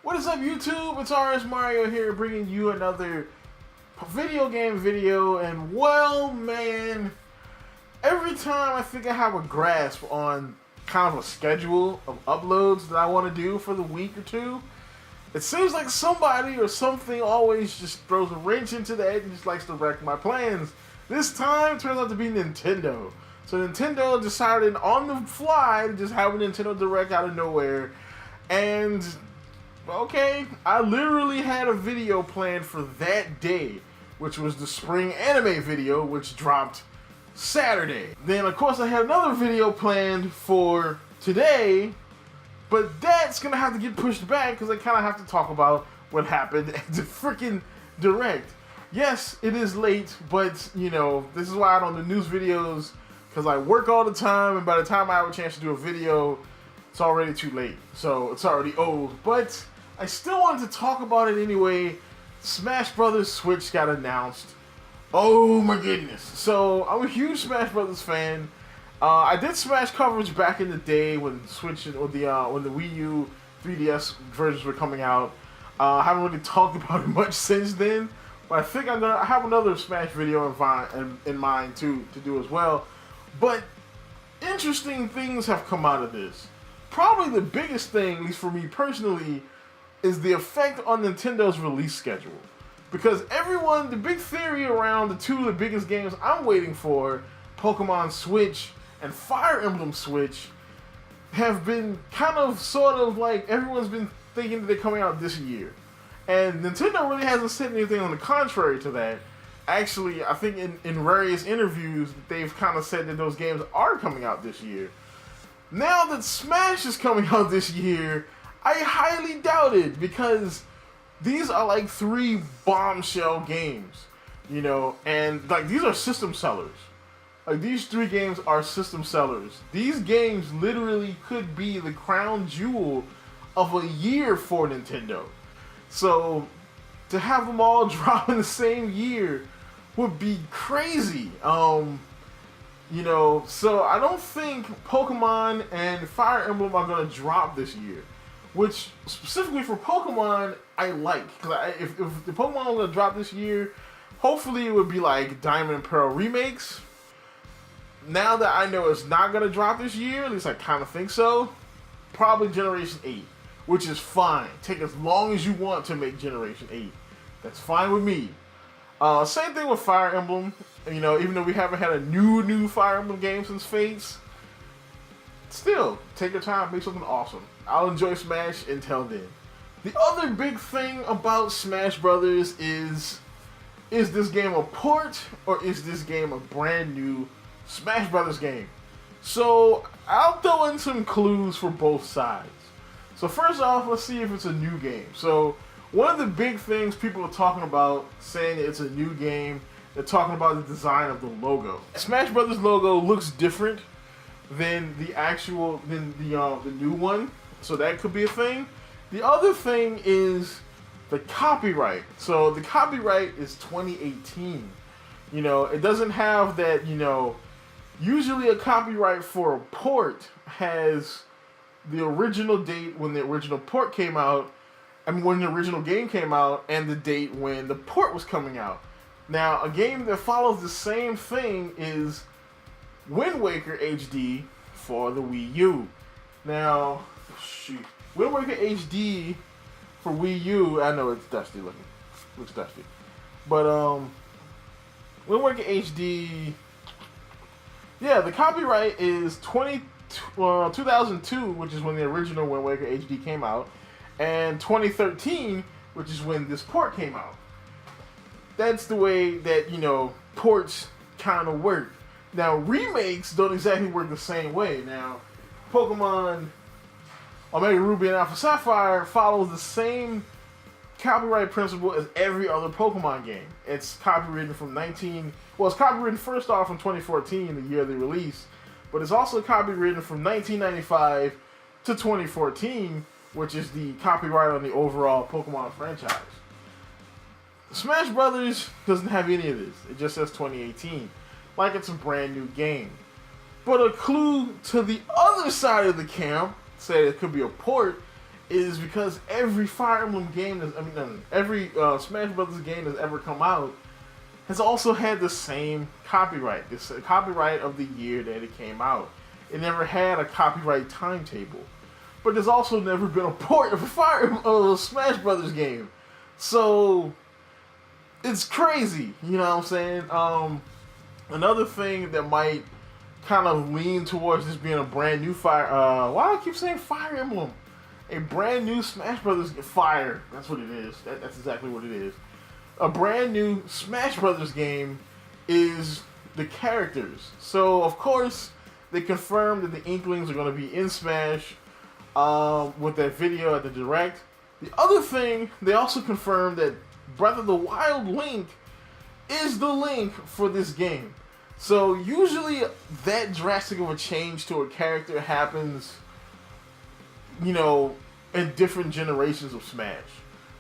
What is up, YouTube? It's RS Mario here, bringing you another video game video. And well, man, every time I think I have a grasp on kind of a schedule of uploads that I want to do for the week or two, it seems like somebody or something always just throws a wrench into that and just likes to wreck my plans. This time turns out to be Nintendo. So Nintendo decided on the fly to just have a Nintendo Direct out of nowhere. And okay, I literally had a video planned for that day, which was the spring anime video, which dropped Saturday. Then, of course, I had another video planned for today, but that's gonna have to get pushed back because I kind of have to talk about what happened at the freaking Direct. Yes, it is late, but, you know, this is why I don't do news videos, because I work all the time, and by the time I have a chance to do a video, it's already too late. So, it's already old, but I still wanted to talk about it anyway. Smash Brothers Switch got announced. Oh my goodness. So, I'm a huge Smash Brothers fan. I did Smash coverage back in the day when Switch or when the Wii U 3DS versions were coming out. I haven't really talked about it much since then, but I think I have another Smash video in mind to do as well. But interesting things have come out of this. Probably the biggest thing, at least for me personally, is the effect on Nintendo's release schedule. Because the big theory around two of the biggest games I'm waiting for, Pokemon Switch and Fire Emblem Switch, have been kind of sort of like everyone's been thinking that they're coming out this year. And Nintendo really hasn't said anything on the contrary to that. Actually, I think in various interviews, they've kind of said that those games are coming out this year. Now that Smash is coming out this year, I highly doubt it, because these are like 3 bombshell games, you know, and like these are system sellers. Like these 3 games are system sellers. These games literally could be the crown jewel of a year for Nintendo. So to have them all drop in the same year would be crazy. You know, so I don't think Pokemon and Fire Emblem are going to drop this year. Which, specifically for Pokemon, I like. Because if the Pokemon was going to drop this year, hopefully it would be like Diamond and Pearl remakes. Now that I know it's not going to drop this year, at least I kind of think so, probably Generation 8. Which is fine. Take as long as you want to make Generation 8. That's fine with me. Same thing with Fire Emblem. You know, even though we haven't had a new Fire Emblem game since Fates, still, take your time, make something awesome. I'll enjoy Smash until then. The other big thing about Smash Brothers is this game a port or is this game a brand new Smash Brothers game? So, I'll throw in some clues for both sides. So first off, let's see if it's a new game. So, one of the big things people are talking about, saying it's a new game, they're talking about the design of the logo. Smash Brothers logo looks different than the new one, so that could be a thing. The other thing is the copyright. So the copyright is 2018. You know, it doesn't have that, you know, usually a copyright for a port has the original date when the original port came out, when the original game came out, and the date when the port was coming out. Now, a game that follows the same thing is Wind Waker HD for the Wii U. Now, shoot, Wind Waker HD for Wii U, I know it's dusty looking. Looks dusty. But, Wind Waker HD, yeah, the copyright is 2002, which is when the original Wind Waker HD came out, and 2013, which is when this port came out. That's the way that, you know, ports kind of work. Now, remakes don't exactly work the same way. Now, Pokemon Omega Ruby and Alpha Sapphire follows the same copyright principle as every other Pokemon game. It's copyrighted from it's copyrighted first off from 2014, the year they released, but it's also copyrighted from 1995 to 2014, which is the copyright on the overall Pokemon franchise. Smash Brothers doesn't have any of this. It just says 2018, like it's a brand new game. But a clue to the other side of the camp, say it could be a port, is because every Fire Emblem game, every Smash Brothers game that's ever come out has also had the same copyright. This copyright of the year that it came out. It never had a copyright timetable. But there's also never been a port of a Smash Brothers game. So it's crazy, you know what I'm saying? Another thing that might kind of lean towards this being a brand new why do I keep saying Fire Emblem? A brand new Smash Brothers Fire. That's what it is. That's exactly what it is. A brand new Smash Brothers game is the characters. So of course they confirmed that the Inklings are going to be in Smash with that video at the Direct. The other thing, they also confirmed that Breath of the Wild Link is the Link for this game. So usually that drastic of a change to a character happens, you know, in different generations of Smash.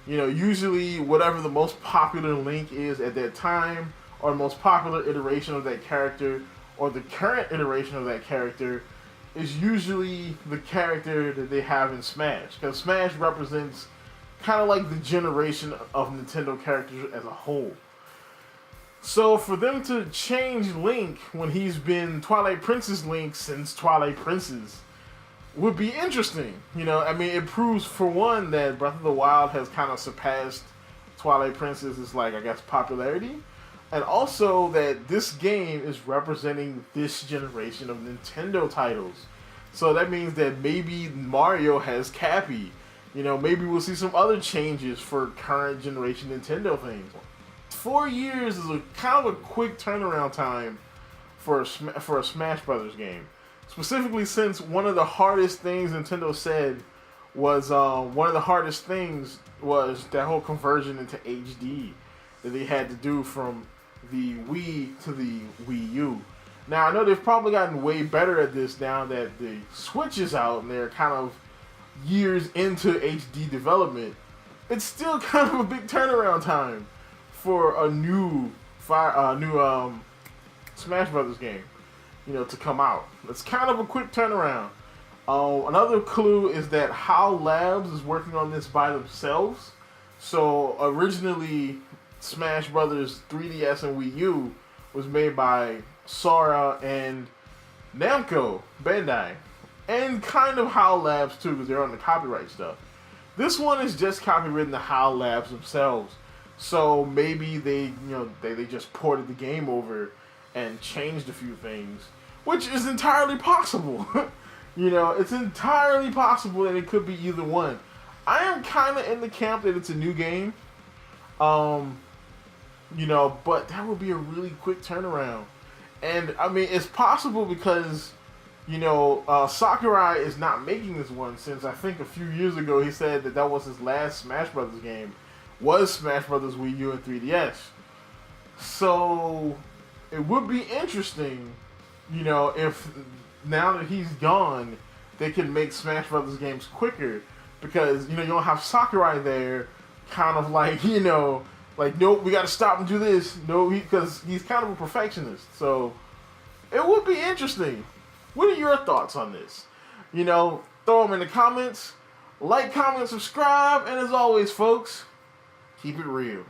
You know, usually whatever the most popular Link is at that time, or the most popular iteration of that character, or the current iteration of that character, is usually the character that they have in Smash. Because Smash represents kind of like the generation of Nintendo characters as a whole. So for them to change Link when he's been Twilight Princess Link since Twilight Princess would be interesting. You know, I mean, it proves, for one, that Breath of the Wild has kind of surpassed Twilight Princess's, like, I guess, popularity. And also that this game is representing this generation of Nintendo titles. So that means that maybe Mario has Cappy. You know, maybe we'll see some other changes for current generation Nintendo things. 4 years is a kind of a quick turnaround time for a Smash Brothers game. Specifically, since one of the hardest things Nintendo said was that whole conversion into HD that they had to do from the Wii to the Wii U. Now, I know they've probably gotten way better at this now that the Switch is out and they're kind of years into HD development. It's still kind of a big turnaround time for a new Smash Brothers game, you know, to come out. It's kind of a quick turnaround. Another clue is that HAL Labs is working on this by themselves. So originally, Smash Brothers 3DS and Wii U was made by Sora and Namco Bandai, and kind of HAL Labs too, because they're on the copyright stuff. This one is just copywritten to HAL Labs themselves. So maybe they just ported the game over and changed a few things, which is entirely possible. You know, it's entirely possible that it could be either one. I am kind of in the camp that it's a new game. You know, but that would be a really quick turnaround. And, I mean, it's possible because, you know, Sakurai is not making this one, since I think a few years ago he said that was his last Smash Brothers game, was Smash Brothers Wii U and 3DS. So it would be interesting, you know, if now that he's gone, they can make Smash Brothers games quicker, because, you know, you don't have Sakurai there kind of like, you know, like, nope, we got to stop and do this. No, because he's kind of a perfectionist. So it would be interesting. What are your thoughts on this? You know, throw them in the comments. Like, comment, subscribe, and as always, folks, keep it real.